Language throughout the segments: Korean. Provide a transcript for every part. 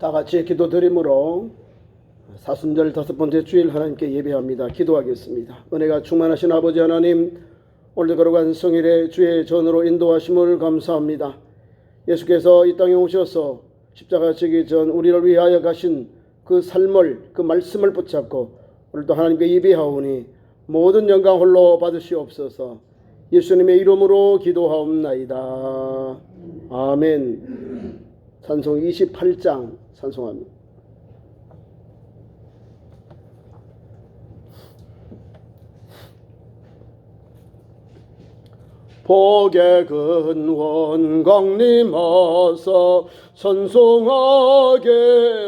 다 같이 기도드림으로 사순절 5번째 주일 하나님께 예배합니다. 기도하겠습니다. 은혜가 충만하신 아버지 하나님, 오늘도 걸어간 성일의 주의 전으로 인도하심을 감사합니다. 예수께서 이 땅에 오셔서 십자가 지기 전 우리를 위하여 가신 그 삶을, 그 말씀을 붙잡고 오늘도 하나님께 예배하오니 모든 영광 홀로 받으시옵소서. 예수님의 이름으로 기도하옵나이다. 아멘. 찬송 28장 찬송합니다. 복의 근원 강림하사 찬송하게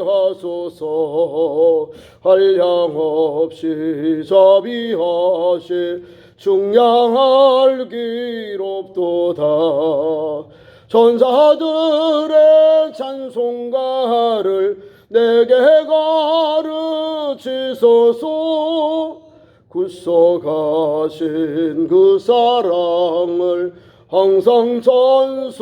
하소서. 한량없이 자비하시 중량할 길 없도다. 전사들의 찬송가를 내게 가르치소서. 굳서가신 그 사랑을 항상 찬송합니다.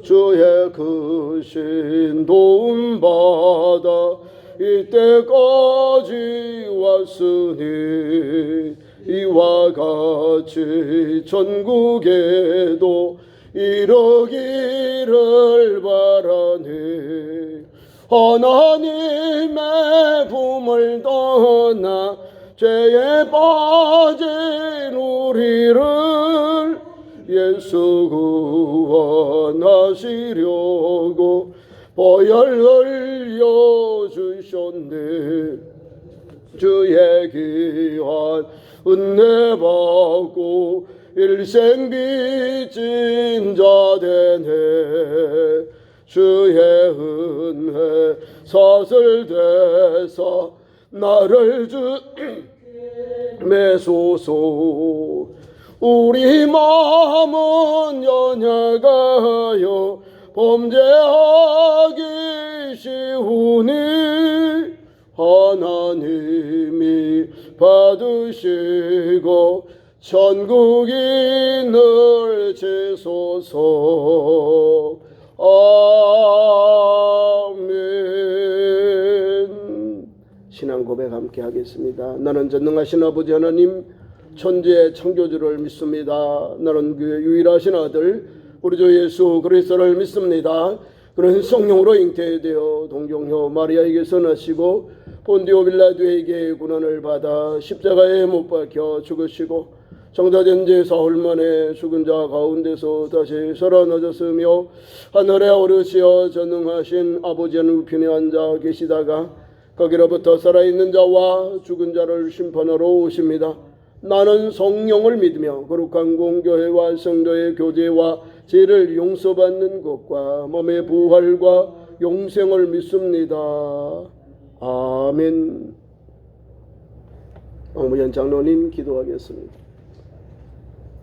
주의 크신 도움받아 이때까지 왔으니 이와 같이 천국에도 이르기를 바라니 하나님의 품을 떠나 죄에 빠진 우리를 예수 구원하시려고 보혈 흘려주셨네. 주의 귀한 은혜 받고 일생 빚진 자 되네. 주의 은혜 사슬돼서 나를 주매소서. 우리 마음은 연약하여 범죄하기 쉬우니 하나님이 받으시고 천국인을 주소서. 아멘. 신앙 고백 함께 하겠습니다. 나는 전능하신 아버지 하나님 천지의 창조주를 믿습니다. 나는 그 유일하신 아들 우리 주 예수 그리스도를 믿습니다. 그는 성령으로 잉태되어 동정녀 마리아에게서 나시고 본디오 빌라도에게 고난을 받아 십자가에 못 박혀 죽으시고 정자된 지 사흘 만에 죽은 자 가운데서 다시 살아나셨으며 하늘에 오르시어 전능하신 아버지 우편에 앉아 계시다가 거기로부터 살아있는 자와 죽은 자를 심판하러 오십니다. 나는 성령을 믿으며 거룩한 공교회와 성도의 교제와 죄를 용서받는 것과 몸의 부활과 영생을 믿습니다. 아멘. 박무현 장로님 기도하겠습니다.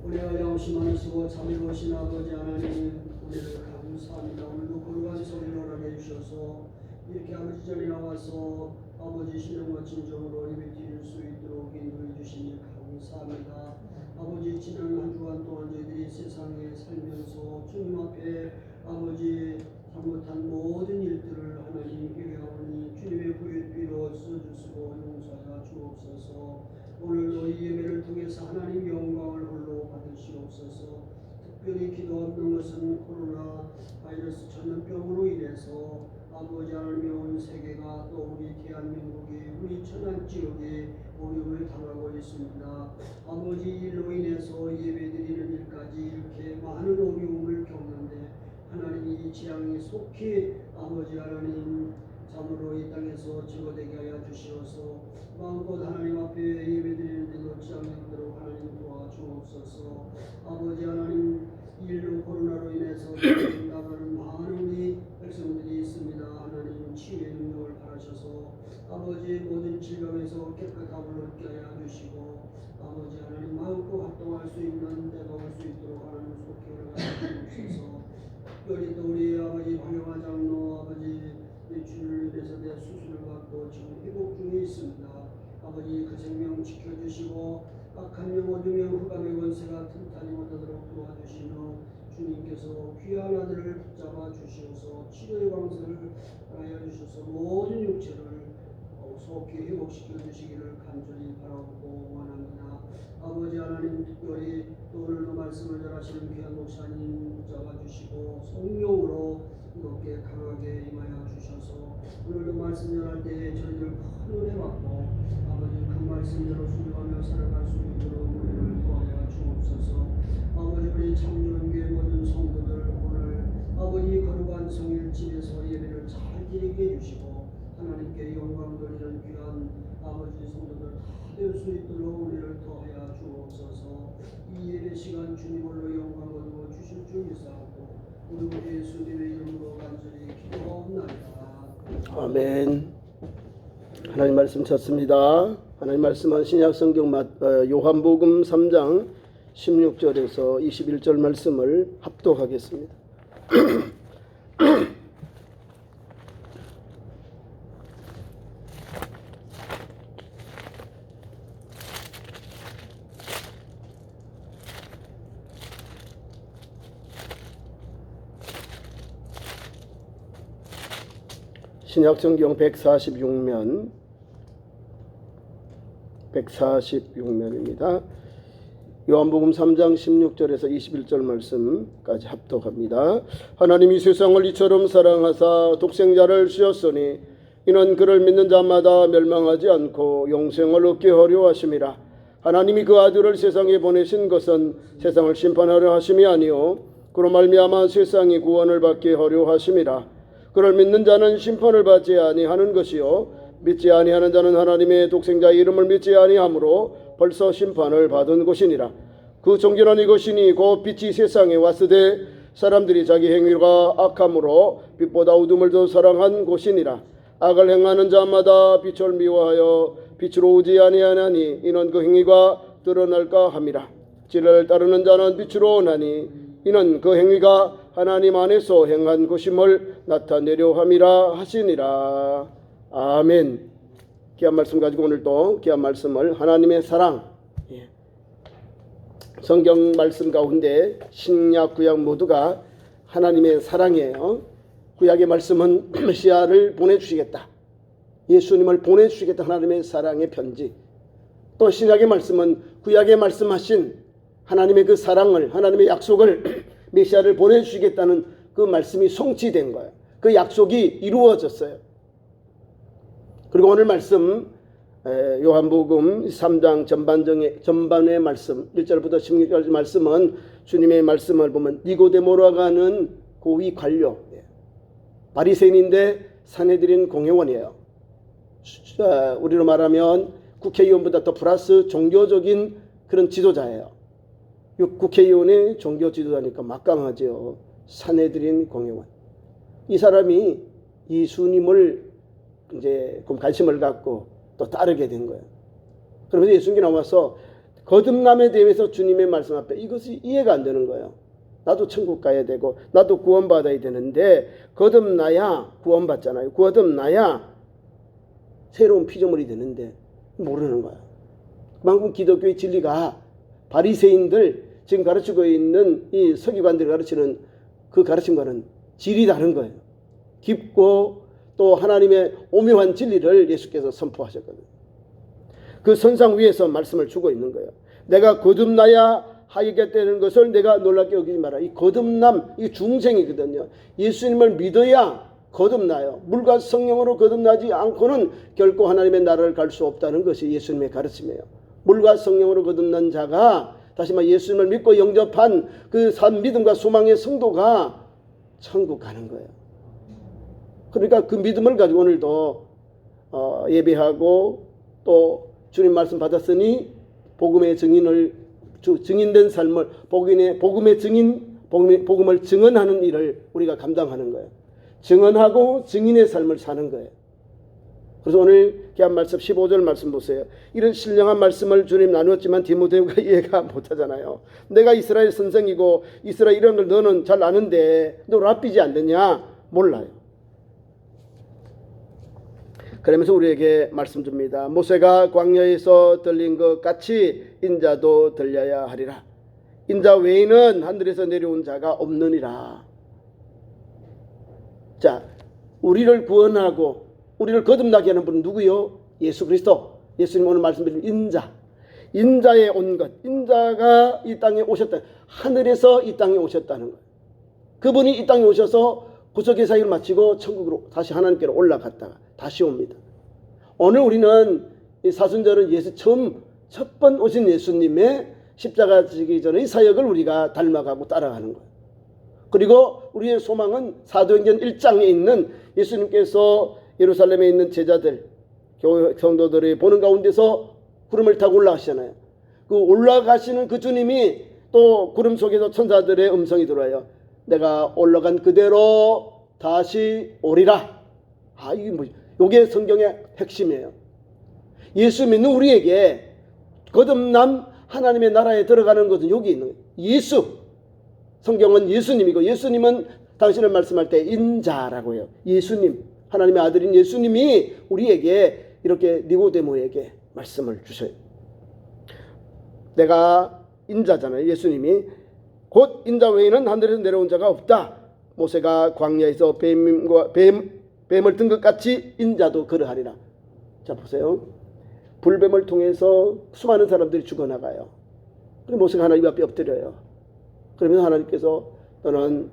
우리가 양심 많으시고 자비로우신 아버지 하나님, 우리를 감사합니다. 오늘도 거룩한 성령 허락해 주셔서 이렇게 아버지 전에 나와서 아버지 신령과 진정으로 예배 드릴 수 있도록 인도해 주시니 감사합니다. 아버지 지난 한 주간 동안 저희들이 세상에 살면서 주님 앞에 아버지 잘못한 모든 일들을 하나님 회개하오니 주님의 보혈비로 써주시고 용서하여 주옵소서. 오늘도 이 예배를 통해서 하나님 영광을 홀로 받으시옵소서. 특별히 기도하는 것은 코로나 바이러스 전염병으로 인해서 아버지 하나님의 온 세계가 또 우리 대한민국이 우리 천안 지역에 어려움을 당하고 있습니다. 아버지 일로 인해서 예배드리는 일까지 이렇게 많은 어려움을 겪는데 하나님 이 재앙이 속히 아버지 하나님 참으로 이 땅에서 제거되게 하여 주시어서 마음껏 하나님 앞에 예배드리는데 놓지 않도록 하나님 도와주옵소서. 아버지 하나님 일로 코로나로 인해서 나가는 많은 우리 백성들이 있습니다. 하나님 치유의 능력을 바라셔서 아버지 모든 질병에서 깨끗함을 얻게 하여 주시고 아버지 하나님 마음껏 활동할 수 있는 데가 올 수 있도록 하나님 속히 허락하여 주옵소서. 특별히 또 우리 아버지 황영화 장로 아버지 뇌출을 인해서 내 수술을 받고 지금 회복 중에 있습니다. 아버지 그 생명 지켜주시고 악한 영혼 중에 흑암의 권세가 틈타지 못하도록 도와주시며 주님께서 귀한 아들을 붙잡아 주시어서 치료의 광선을 하여 주셔서 모든 육체를 속히 회복시켜 주시기를 간절히 바라고 원합니다. 아버지 하나님, 특별히 또 오늘도 말씀을 전하시는 귀한 목사님 붙잡아 주시고 성령으로 높게 강하게 임하여 주셔서 오늘도 말씀 전할 때 저희들 큰 은혜 받고 아버지 그 말씀대로 순종하며 살아갈 수 있도록 우리를 도와여 주옵소서. 아버지, 우리 참전교회 모든 성도들 오늘 아버지 거룩한 성일집에서 예배를 잘 드리게 해주시고 하나님께 영광 돌리는 귀한 아버지 성도들 다 될 수 있도록 우리를 도와여 주옵소서. 이 예배 시간 주님 홀로 영광 얻어 주실 줄 믿사옵고 우리 예수님의 이름으로 간절히 기도하옵나이다. 아멘. 하나님 말씀 찾습니다. 하나님 말씀은 신약성경 요한복음 3장 16절에서 21절 말씀을 합독하겠습니다. 신약성경 146면입니다. 요한복음 3장 16절에서 21절 말씀까지 합독합니다. 하나님이 세상을 이처럼 사랑하사 독생자를 주셨으니 이는 그를 믿는 자마다 멸망하지 않고 영생을 얻게 하려 하심이라. 하나님이 그 아들을 세상에 보내신 것은 세상을 심판하려 하심이 아니요 그로 말미암아 세상이 구원을 받게 하려 하심이라. 그를 믿는 자는 심판을 받지 아니하는 것이요 믿지 아니하는 자는 하나님의 독생자의 이름을 믿지 아니하므로 벌써 심판을 받은 것이니라. 그 종교는 이것이니 곧 빛이 세상에 왔으되 사람들이 자기 행위가 악함으로 빛보다 어둠을 더 사랑한 것이니라. 악을 행하는 자마다 빛을 미워하여 빛으로 오지 아니하나니 이는 그 행위가 드러날까 함이라. 진리를 따르는 자는 빛으로 오나니 이는 그 행위가 하나님 안에서 행한 것임을 나타내려 함이라 하시니라. 아멘. 귀한 말씀 가지고 오늘도 귀한 말씀을 하나님의 사랑, 성경 말씀 가운데 신약 구약 모두가 하나님의 사랑이에요. 구약의 말씀은 메시아를 보내주시겠다, 예수님을 보내주시겠다, 하나님의 사랑의 편지. 또 신약의 말씀은 구약에 말씀하신 하나님의 그 사랑을, 하나님의 약속을 메시아를 보내주시겠다는 그 말씀이 성취된 거예요. 그 약속이 이루어졌어요. 그리고 오늘 말씀 요한복음 3장 전반의 말씀 1절부터 16절 말씀은 주님의 말씀을 보면 니고데모라고 하는 고위 관료, 바리새인인데 산헤드린 공회원이에요. 우리로 말하면 국회의원보다 더 플러스 종교적인 그런 지도자예요. 국회의원의 종교 지도자니까 막강하죠. 산헤드린 공회원. 이 사람이 예수님을 이제 관심을 갖고 또 따르게 된 거예요. 그러면서 예수님이 나와서 거듭남에 대해서 주님의 말씀 앞에 이것이 이해가 안 되는 거예요. 나도 천국 가야 되고 나도 구원받아야 되는데 거듭나야 구원받잖아요. 거듭나야 새로운 피조물이 되는데 모르는 거예요. 그만큼 기독교의 진리가 바리새인들 지금 가르치고 있는 이 서기관들이 가르치는 그 가르침과는 질이 다른 거예요. 깊고 또 하나님의 오묘한 진리를 예수께서 선포하셨거든요. 그 선상 위에서 말씀을 주고 있는 거예요. 내가 거듭나야 하겠다는 것을 내가 놀랍게 여기지 마라. 이 거듭남, 이 중생이거든요. 예수님을 믿어야 거듭나요. 물과 성령으로 거듭나지 않고는 결코 하나님의 나라를 갈 수 없다는 것이 예수님의 가르침이에요. 물과 성령으로 거듭난 자가, 다시 말해 예수님을 믿고 영접한 그 믿음과 소망의 성도가 천국 가는 거예요. 그러니까 그 믿음을 가지고 오늘도 예배하고 또 주님 말씀 받았으니 복음의 증인된 삶을, 복음의 증인, 복음을 증언하는 일을 우리가 감당하는 거예요. 증언하고 증인의 삶을 사는 거예요. 그래서 오늘 귀한 말씀 15절 말씀 보세요. 이런 신령한 말씀을 주님 나누었지만 디모데가 이해가 못하잖아요. 내가 이스라엘 선생이고 이스라엘 이런 걸 너는 잘 아는데 너 랍비지 않느냐? 몰라요. 그러면서 우리에게 말씀 줍니다. 모세가 광야에서 들린 것 같이 인자도 들려야 하리라. 인자 외에는 하늘에서 내려온 자가 없느니라. 자, 우리를 구원하고 우리를 거듭나게 하는 분은 누구요? 예수 그리스도. 예수님 오늘 말씀드린 인자에 온 것, 인자가 이 땅에 오셨다. 하늘에서 이 땅에 오셨다는 것. 그분이 이 땅에 오셔서 구속의 사역을 마치고 천국으로 다시 하나님께로 올라갔다가 다시 옵니다. 오늘 우리는 이 사순절은 처음 첫 번 오신 예수님의 십자가 지기 전의 사역을 우리가 닮아가고 따라가는 거예요. 그리고 우리의 소망은 사도행전 1장에 있는 예수님께서 예루살렘에 있는 제자들, 교회 성도들이 보는 가운데서 구름을 타고 올라가시잖아요. 그 올라가시는 그 주님이 또 구름 속에서 천사들의 음성이 들어와요. 내가 올라간 그대로 다시 오리라. 이게 뭐지? 이게 성경의 핵심이에요. 예수 믿는 우리에게 거듭남 하나님의 나라에 들어가는 것은 여기 있는 거예요. 예수. 성경은 예수님이고 예수님은 당신을 말씀할 때 인자라고 해요. 예수님, 하나님의 아들인 예수님이 우리에게 이렇게 니고데모에게 말씀을 주셔요. 내가 인자잖아요. 예수님이 곧 인자 외에는 하늘에서 내려온 자가 없다. 모세가 광야에서 뱀을 든 것 같이 인자도 그러하리라. 자 보세요. 불뱀을 통해서 수많은 사람들이 죽어나가요. 그럼 모세가 하나님 앞에 엎드려요. 그러면 하나님께서 너는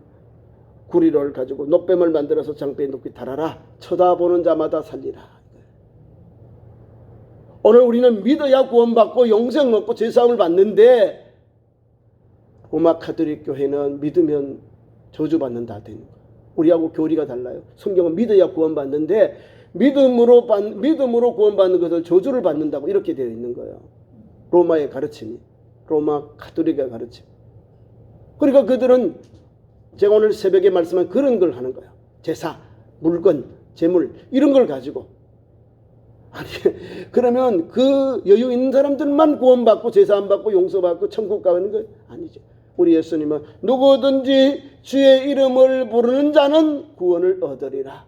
구리를 가지고 놋뱀을 만들어서 장대에 높이 달아라. 쳐다보는 자마다 살리라. 오늘 우리는 믿어야 구원받고 영생 얻고 죄사함을 받는데 로마 가톨릭 교회는 믿으면 저주받는다 되는 거예요. 우리하고 교리가 달라요. 성경은 믿어야 구원받는데 믿음으로 구원받는 것을 저주를 받는다고 이렇게 되어 있는 거예요. 로마의 가르침이. 로마 가톨릭의 가르침. 그러니까 그들은 제가 오늘 새벽에 말씀한 그런 걸 하는 거예요. 제사, 물건, 재물 이런 걸 가지고. 아니 그러면 그 여유 있는 사람들만 구원받고 제사 안 받고 용서받고 천국 가는 거 아니죠. 우리 예수님은 누구든지 주의 이름을 부르는 자는 구원을 얻으리라.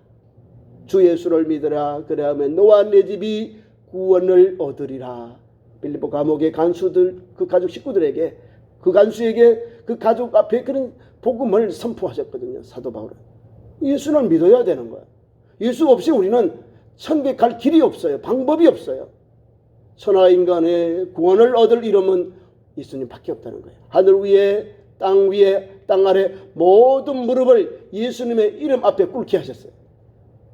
주 예수를 믿으라. 그래야만 너와 내 집이 구원을 얻으리라. 빌립보 감옥의 간수들 그 가족 식구들에게 그 간수에게 그 가족 앞에 그런 복음을 선포하셨거든요. 사도 바울은. 예수를 믿어야 되는 거예요. 예수 없이 우리는 천국에 갈 길이 없어요. 방법이 없어요. 천하 인간의 구원을 얻을 이름은 예수님밖에 없다는 거예요. 하늘 위에 땅 아래 모든 무릎을 예수님의 이름 앞에 꿇게 하셨어요.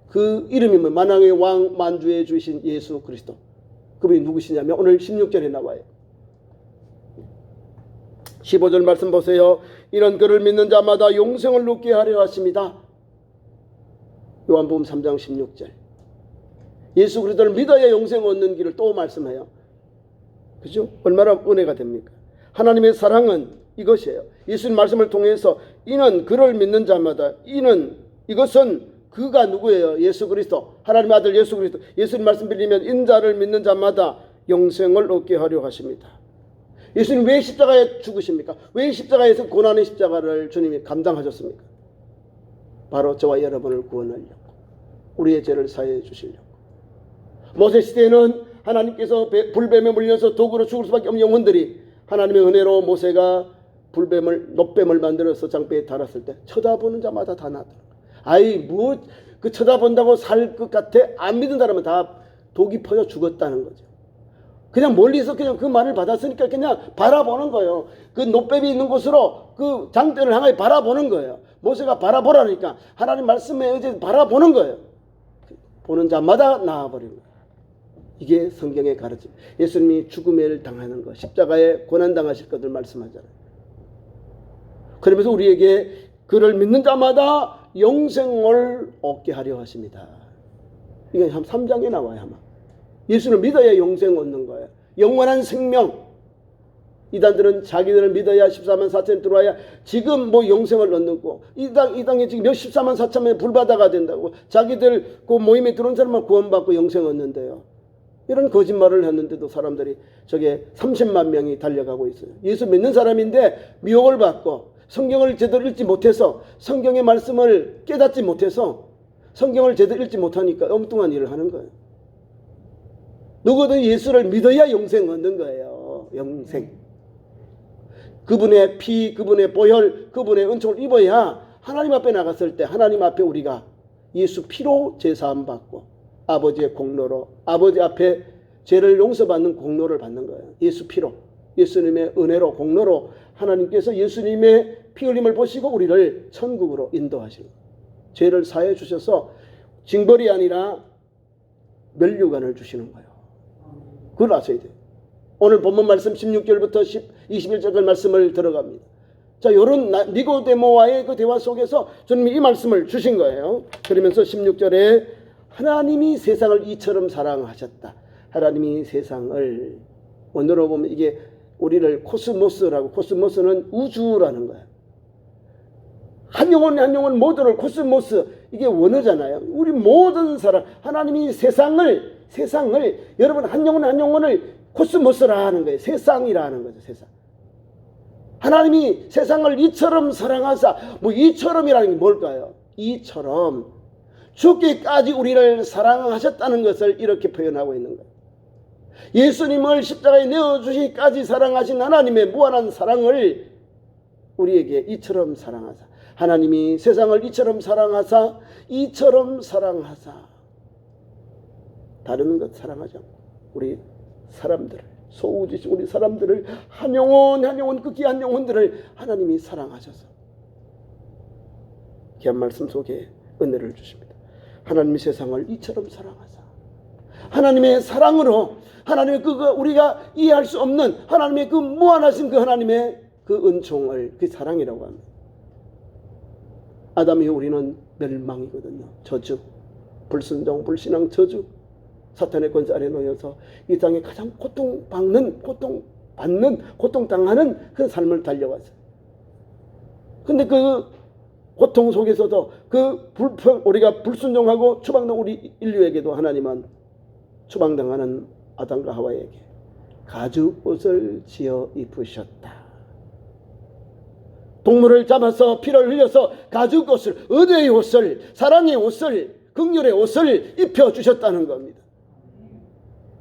그 이름이 만왕의 왕 만주의 주이신 예수 그리스도. 그분이 누구시냐면 오늘 16절에 나와요. 15절 말씀 보세요. 이런 그를 믿는 자마다 영생을 얻게 하려 하십니다. 요한복음 3장 16절. 예수 그리스도를 믿어야 영생 얻는 길을 또 말씀해요. 그죠? 얼마나 은혜가 됩니까? 하나님의 사랑은 이것이에요. 예수님 말씀을 통해서 이는 그를 믿는 자마다 이것은 그가 누구예요? 예수 그리스도. 하나님의 아들 예수 그리스도. 예수님 말씀 빌리면 인자를 믿는 자마다 영생을 얻게 하려 하십니다. 예수님 왜 십자가에 죽으십니까? 왜 십자가에서 고난의 십자가를 주님이 감당하셨습니까? 바로 저와 여러분을 구원하려고. 우리의 죄를 사해 주시려고. 모세 시대에는 하나님께서 불뱀에 물려서 독으로 죽을 수밖에 없는 영혼들이 하나님의 은혜로 모세가 놋뱀을 만들어서 장대에 달았을 때 쳐다보는 자마다 다 나더라. 그 쳐다본다고 살 것 같아? 안 믿은 사람은 다 독이 퍼져 죽었다는 거죠. 그냥 멀리서 그냥 그 말을 받았으니까 그냥 바라보는 거예요. 그 놋뱀이 있는 곳으로 그 장대를 향해 바라보는 거예요. 모세가 바라보라니까 하나님 말씀에 의지해서 바라보는 거예요. 보는 자마다 나아버린 거예요. 이게 성경의 가르침. 예수님이 죽음을 당하는 것, 십자가에 고난당하실 것을 말씀하잖아요. 그러면서 우리에게 그를 믿는 자마다 영생을 얻게 하려 하십니다. 이게 3장에 나와요. 아마 예수를 믿어야 영생 얻는 거예요. 영원한 생명. 이단들은 자기들을 믿어야 14만 4천에 들어와야 지금 영생을 얻는 거. 이 땅에 지금 14만 4천에 불바다가 된다고. 자기들 그 모임에 들어온 사람만 구원받고 영생 얻는데요. 이런 거짓말을 했는데도 사람들이 저게 30만 명이 달려가고 있어요. 예수 믿는 사람인데 미혹을 받고 성경을 제대로 읽지 못해서 성경의 말씀을 깨닫지 못해서 성경을 제대로 읽지 못하니까 엉뚱한 일을 하는 거예요. 누구든 예수를 믿어야 영생 얻는 거예요. 영생. 그분의 피, 그분의 보혈, 그분의 은총을 입어야 하나님 앞에 나갔을 때 하나님 앞에 우리가 예수 피로 제사함 받고 아버지의 공로로 아버지 앞에 죄를 용서받는 공로를 받는 거예요. 예수 피로, 예수님의 은혜로 공로로 하나님께서 예수님의 피 흘림을 보시고 우리를 천국으로 인도하시는 거예요. 죄를 사해 주셔서 징벌이 아니라 면류관을 주시는 거예요. 그걸 아셔야 돼요. 오늘 본문 말씀 16절부터 21절 말씀을 들어갑니다. 자, 요런 니고데모와의 그 대화 속에서 주님이 이 말씀을 주신 거예요. 그러면서 16절에 하나님이 세상을 이처럼 사랑하셨다. 하나님이 세상을, 원어로 보면 이게 우리를 코스모스라고, 코스모스는 우주라는 거예요. 한 영혼 한 영혼 모두를, 코스모스, 이게 원어잖아요. 우리 모든 사람, 하나님이 세상을 여러분 한 영혼 한 영혼을 코스모스라 하는 거예요. 세상이라는 거죠. 세상. 하나님이 세상을 이처럼 사랑하사, 뭐 이처럼이라는 게 뭘까요? 이처럼 죽기까지 우리를 사랑하셨다는 것을 이렇게 표현하고 있는 거예요. 예수님을 십자가에 내어주시기까지 사랑하신 하나님의 무한한 사랑을 우리에게 이처럼 사랑하사, 하나님이 세상을 이처럼 사랑하사, 다른 것 사랑하지 않고 우리 사람들을, 소우지신 우리 사람들을, 한 영혼 한 영혼, 그 귀한 영혼들을 하나님이 사랑하셔서 귀한 말씀 속에 은혜를 주십니다. 하나님이 세상을 이처럼 사랑하사, 하나님의 사랑으로, 하나님의 우리가 이해할 수 없는 하나님의 그 무한하신 그 하나님의 그 은총을, 그 사랑이라고 합니다. 아담 이후 우리는 멸망이거든요. 저주, 불순종, 불신앙, 저주, 사탄의 권세 아래 놓여서 이 땅에 가장 고통당하는 그런 삶을 달려왔어요. 근데 그 고통 속에서도 우리가 불순종하고 추방당 우리 인류에게도 하나님은 추방당하는 아담과 하와에게 가죽옷을 지어 입으셨다. 동물을 잡아서 피를 흘려서 가죽옷을, 은혜의 옷을, 사랑의 옷을, 긍휼의 옷을 입혀주셨다는 겁니다.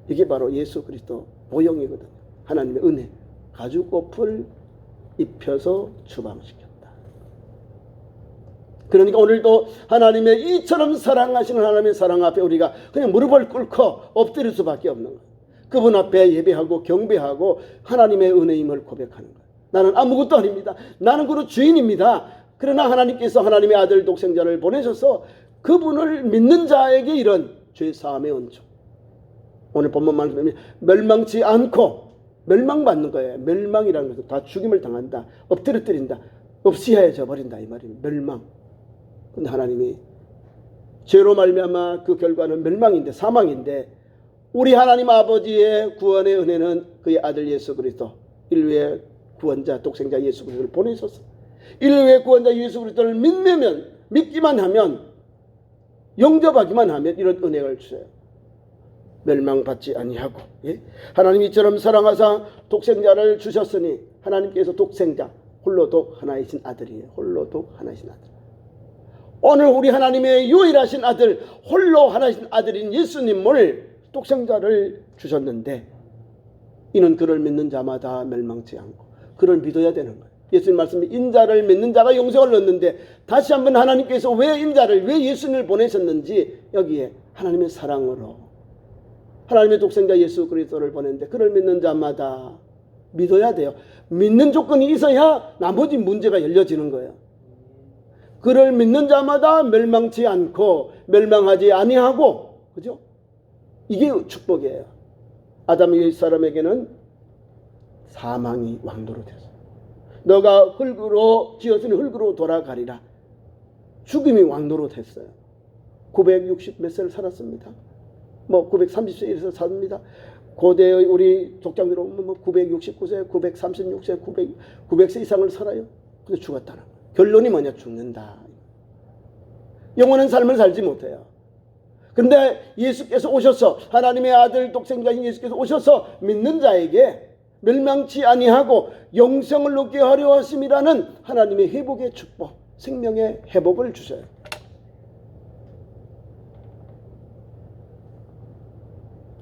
이게 바로 예수 그리스도 모형이거든요. 하나님의 은혜, 가죽옷을 입혀서 추방시켰다. 그러니까 오늘도 하나님의 이처럼 사랑하시는 하나님의 사랑 앞에 우리가 그냥 무릎을 꿇고 엎드릴 수밖에 없는 거예요. 그분 앞에 예배하고 경배하고 하나님의 은혜임을 고백하는 거예요. 나는 아무것도 아닙니다. 나는 그로 주인입니다. 그러나 하나님께서 하나님의 아들 독생자를 보내셔서 그분을 믿는 자에게 이런 죄사함의 은총, 오늘 본문 말씀에 멸망치 않고 멸망받는 거예요. 멸망이라는 것은 다 죽임을 당한다, 엎드려뜨린다, 없이 해져 버린다, 이 말입니다. 멸망. 근데 하나님이 죄로 말미암아 그 결과는 멸망인데, 사망인데, 우리 하나님 아버지의 구원의 은혜는 그의 아들 예수 그리스도, 인류의 구원자 독생자 예수 그리스도를 보내셔서 인류의 구원자 예수 그리스도를 믿기만 하면, 영접하기만 하면 이런 은혜를 주셔요. 멸망받지 아니하고, 예? 하나님이 이처럼 사랑하사 독생자를 주셨으니, 하나님께서 독생자, 홀로독 하나이신 아들이에요. 홀로독 하나이신 아들. 오늘 우리 하나님의 유일하신 아들, 홀로 하나이신 아들인 예수님을, 독생자를 주셨는데, 이는 그를 믿는 자마다 멸망치 않고 그를 믿어야 되는 거예요. 예수님 말씀이 인자를 믿는 자가 영생을 얻는데, 다시 한번 하나님께서 왜 예수님을 보내셨는지, 여기에 하나님의 사랑으로 하나님의 독생자 예수 그리스도를 보냈는데, 그를 믿는 자마다 믿어야 돼요. 믿는 조건이 있어야 나머지 문제가 열려지는 거예요. 그를 믿는 자마다 멸망치 않고 멸망하지 아니하고, 그죠? 이게 축복이에요. 아담의 사람에게는 사망이 왕도로 됐어요. 너가 흙으로 지었으니 흙으로 돌아가리라. 죽음이 왕도로 됐어요. 960 몇 세를 살았습니다. 930세 이래서 삽니다. 고대의 우리 족장대로 보면 969세, 936세, 900세 이상을 살아요. 근데 죽었다는 거예요. 결론이 뭐냐? 죽는다. 영원한 삶을 살지 못해요. 그런데 예수께서 오셔서, 하나님의 아들 독생자인 예수께서 오셔서 믿는 자에게 멸망치 아니하고 영생을 얻게 하려 하심이라는 하나님의 회복의 축복, 생명의 회복을 주셔요.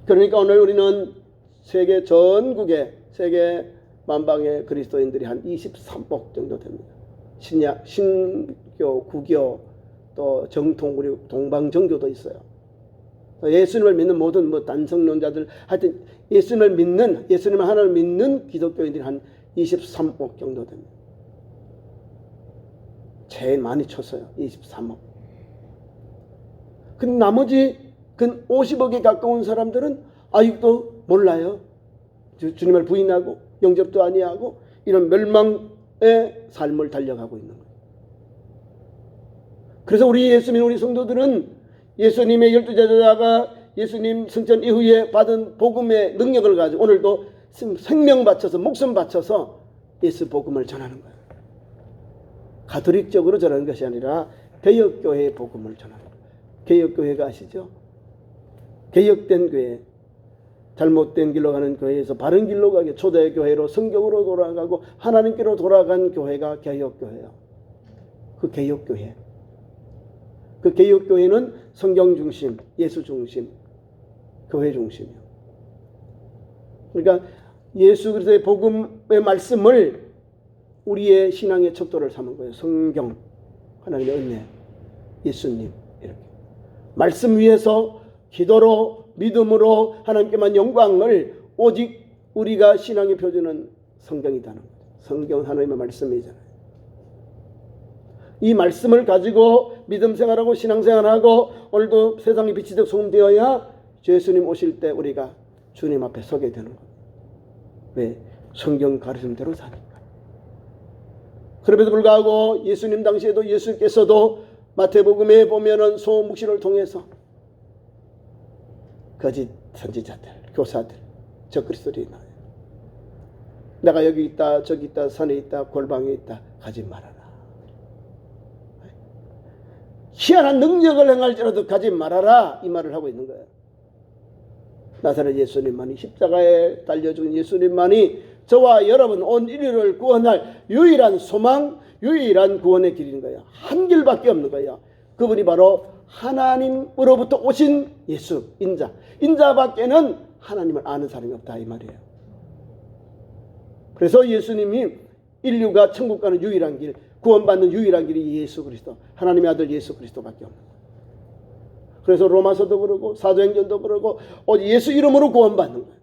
그러니까 오늘 우리는 세계 전국에, 세계 만방의 그리스도인들이 한 23억 정도 됩니다. 신약, 신교, 구교, 또 정통, 우리 동방정교도 있어요. 예수님을 믿는 모든 단성론자들, 하여튼 예수님 하나를 믿는 기독교인들이 한 23억 정도 됩니다. 제일 많이 쳤어요. 23억. 근데 나머지 근 50억에 가까운 사람들은 아직도 몰라요. 주님을 부인하고 영접도 아니하고 이런 멸망의 삶을 달려가고 있는 거예요. 그래서 우리 성도들은 예수님의 12제자가 예수님 승천 이후에 받은 복음의 능력을 가지고 오늘도 생명 바쳐서 목숨 바쳐서 예수 복음을 전하는 거예요. 가톨릭적으로 전하는 것이 아니라 개혁교회의 복음을 전하는 거예요. 개혁교회가 아시죠? 개혁된 교회, 잘못된 길로 가는 교회에서 바른 길로 가게 초대교회로 성경으로 돌아가고 하나님께로 돌아간 교회가 개혁교회예요. 그 개혁교회. 그 개혁교회는 성경 중심, 예수 중심, 교회 중심이에요. 그러니까 예수 그리스도의 복음의 말씀을 우리의 신앙의 척도를 삼은 거예요. 성경, 하나님의 은혜, 예수님 이렇게. 말씀 위에서 기도로 믿음으로 하나님께만 영광을 오직 우리가 신앙의 표준은 성경이다는 거예요. 성경은 하나님의 말씀이잖아요. 이 말씀을 가지고 믿음 생활하고 신앙 생활하고 오늘도 세상에 빛이 되고 소금 되어야 예수님 오실 때 우리가 주님 앞에 서게 되는 거예요. 왜? 성경 가르침대로 사니까. 그럼에도 불구하고 예수님 당시에도 예수께서도 마태복음에 보면은 소묵시를 통해서 거짓 선지자들, 교사들, 적그리스도들이 나와요. 내가 여기 있다, 저기 있다, 산에 있다, 골방에 있다, 가지 말아라. 희한한 능력을 행할지라도 가지 말아라, 이 말을 하고 있는 거예요. 나사렛 예수님만이, 십자가에 달려 죽은 예수님만이 저와 여러분 온 인류를 구원할 유일한 소망, 유일한 구원의 길인 거예요. 한 길밖에 없는 거예요. 그분이 바로 하나님으로부터 오신 예수, 인자. 인자밖에는 하나님을 아는 사람이 없다 이 말이에요. 그래서 예수님이 인류가 천국 가는 유일한 길, 구원받는 유일한 길이 예수 그리스도, 하나님의 아들 예수 그리스도밖에 없는 거예요. 그래서 로마서도 그러고 사도행전도 그러고 오직 예수 이름으로 구원받는 거예요.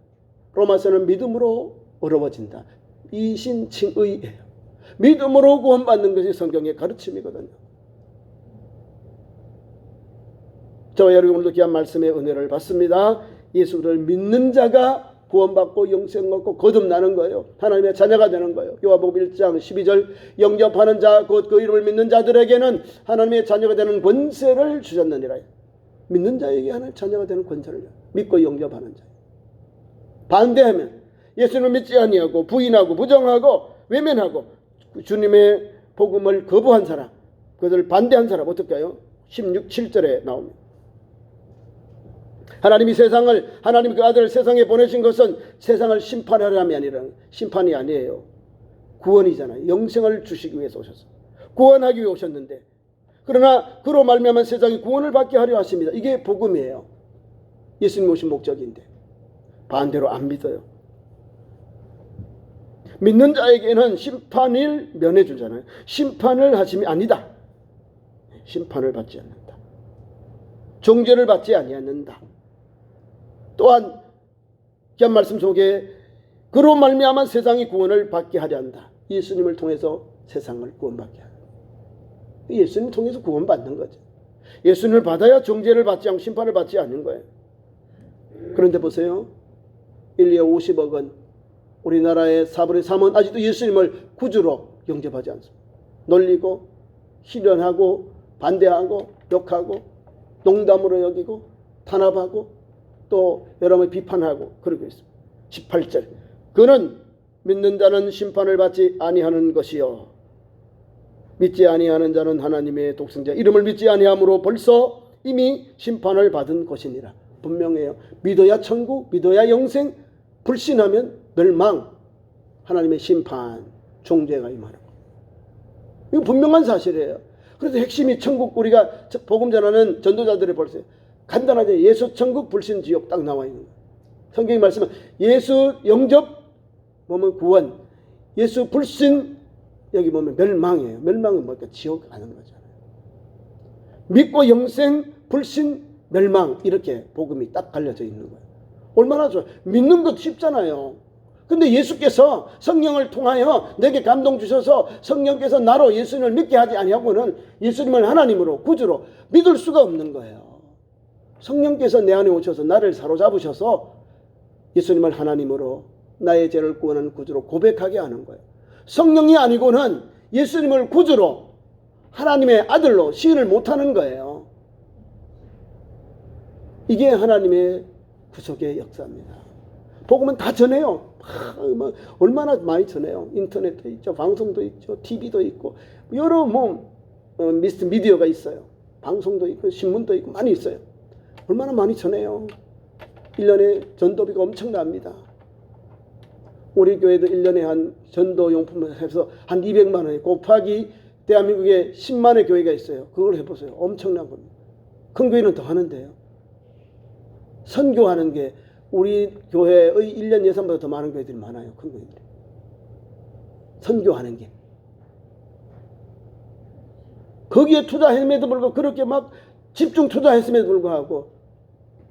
로마서는 믿음으로 어려워진다. 이신칭의예요. 믿음으로 구원받는 것이 성경의 가르침이거든요. 저와 여러분 오늘도 귀한 말씀의 은혜를 받습니다. 예수를 믿는 자가 구원받고 영생 얻고 거듭나는 거예요. 하나님의 자녀가 되는 거예요. 요한복음 1장 12절 영접하는 자 곧 그 이름을 믿는 자들에게는 하나님의 자녀가 되는 권세를 주셨느니라. 믿는 자에게 하나님의 자녀가 되는 권세를 믿고 영접하는 자. 반대하면 예수님을 믿지 아니하고 부인하고 부정하고 외면하고 주님의 복음을 거부한 사람, 그것을 반대한 사람 어떻게 해요? 7절에 나옵니다. 하나님이 하나님 그 아들을 세상에 보내신 것은 세상을 심판하려함이 아니라 심판이 아니에요. 구원이잖아요. 영생을 주시기 위해서 오셨어요. 구원하기 위해 오셨는데 그러나 그로 말미암아 세상이 구원을 받게 하려 하십니다. 이게 복음이에요. 예수님 오신 목적인데 반대로 안 믿어요. 믿는 자에게는 심판을 면해주잖아요. 심판을 하심이 아니다. 심판을 받지 않는다. 정죄를 받지 아니하는다. 또한 귀한 말씀 속에 그로 말미암아 세상이 구원을 받게 하려 한다. 예수님을 통해서 세상을 구원받게 하라. 예수님을 통해서 구원받는 거죠. 예수님을 받아야 정죄를 받지 않고 심판을 받지 않는 거예요. 그런데 보세요. 인류의 50억은 우리나라의 4분의 3은 아직도 예수님을 구주로 영접하지 않습니다. 놀리고 희련하고 반대하고 욕하고 농담으로 여기고 탄압하고 또 여러분 비판하고 그러고 있습니다. 18절 그는 믿는 자는 심판을 받지 아니하는 것이요 믿지 아니하는 자는 하나님의 독생자 이름을 믿지 아니함으로 벌써 이미 심판을 받은 것이니라. 분명해요. 믿어야 천국, 믿어야 영생, 불신하면 멸망, 하나님의 심판, 종죄가 임하는 거. 이거 분명한 사실이에요. 그래서 핵심이 천국, 우리가 복음 전하는 전도자들의 벌써 간단하게 예수 천국 불신 지옥 딱 나와 있는 거예요. 성경이 말씀은 예수 영접 보면 구원, 예수 불신 여기 보면 멸망이에요. 멸망은 뭐니까 지옥 가는 거잖아요. 믿고 영생, 불신, 멸망 이렇게 복음이 딱 갈려져 있는 거예요. 얼마나 좋아요. 믿는 것 쉽잖아요. 근데 예수께서 성령을 통하여 내게 감동 주셔서 성령께서 나로 예수님을 믿게 하지 아니하고는 예수님을 하나님으로 구주로 믿을 수가 없는 거예요. 성령께서 내 안에 오셔서 나를 사로잡으셔서 예수님을 하나님으로 나의 죄를 구원하는 구주로 고백하게 하는 거예요. 성령이 아니고는 예수님을 구주로 하나님의 아들로 시인을 못하는 거예요. 이게 하나님의 구속의 역사입니다. 복음은 다 전해요. 얼마나 많이 전해요. 인터넷도 있죠. 방송도 있죠. TV도 있고 여러 미스트 미디어가 있어요. 방송도 있고 신문도 있고 많이 있어요. 얼마나 많이 전해요. 1년에 전도비가 엄청납니다. 우리 교회도 1년에 한 전도용품을 해서 한 200만 원에 곱하기 대한민국에 10만의 교회가 있어요. 그걸 해보세요. 엄청난 겁니다. 큰 교회는 더 하는데요. 선교하는 게 우리 교회의 1년 예산보다 더 많은 교회들이 많아요. 큰 교회들이. 선교하는 게. 거기에 투자했음에도 불구하고 그렇게 막 집중 투자했음에도 불구하고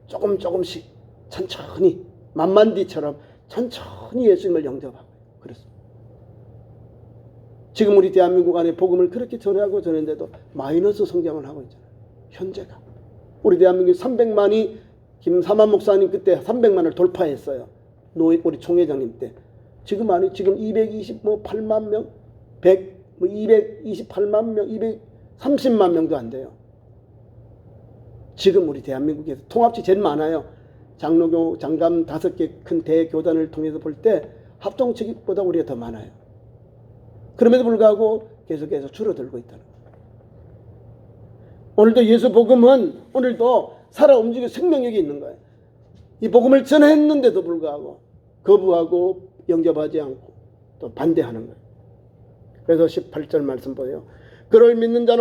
조금씩 천천히 만만디처럼 천천히 예수님을 영접하고 그렇습니다. 지금 우리 대한민국 안에 복음을 그렇게 전하고 전했는데도 마이너스 성장을 하고 있잖아요. 현재가. 우리 대한민국 300만이 김사만 목사님 그때 300만을 돌파했어요. 우리 총회장님 때. 지금 228만 명, 228만 명, 230만 명도 안 돼요. 지금 우리 대한민국에서 통합치 제일 많아요. 장로교, 장감 5개 큰 대교단을 통해서 볼 때 합동측보다 우리가 더 많아요. 그럼에도 불구하고 계속해서 줄어들고 있다는 거예요. 오늘도 예수 복음은 오늘도 살아 움직이는 생명력이 있는 거예요. 이 복음을 전했는데도 불구하고 거부하고 영접하지 않고 또 반대하는 거예요. 그래서 18절 말씀 보세요. 그를 믿는 자는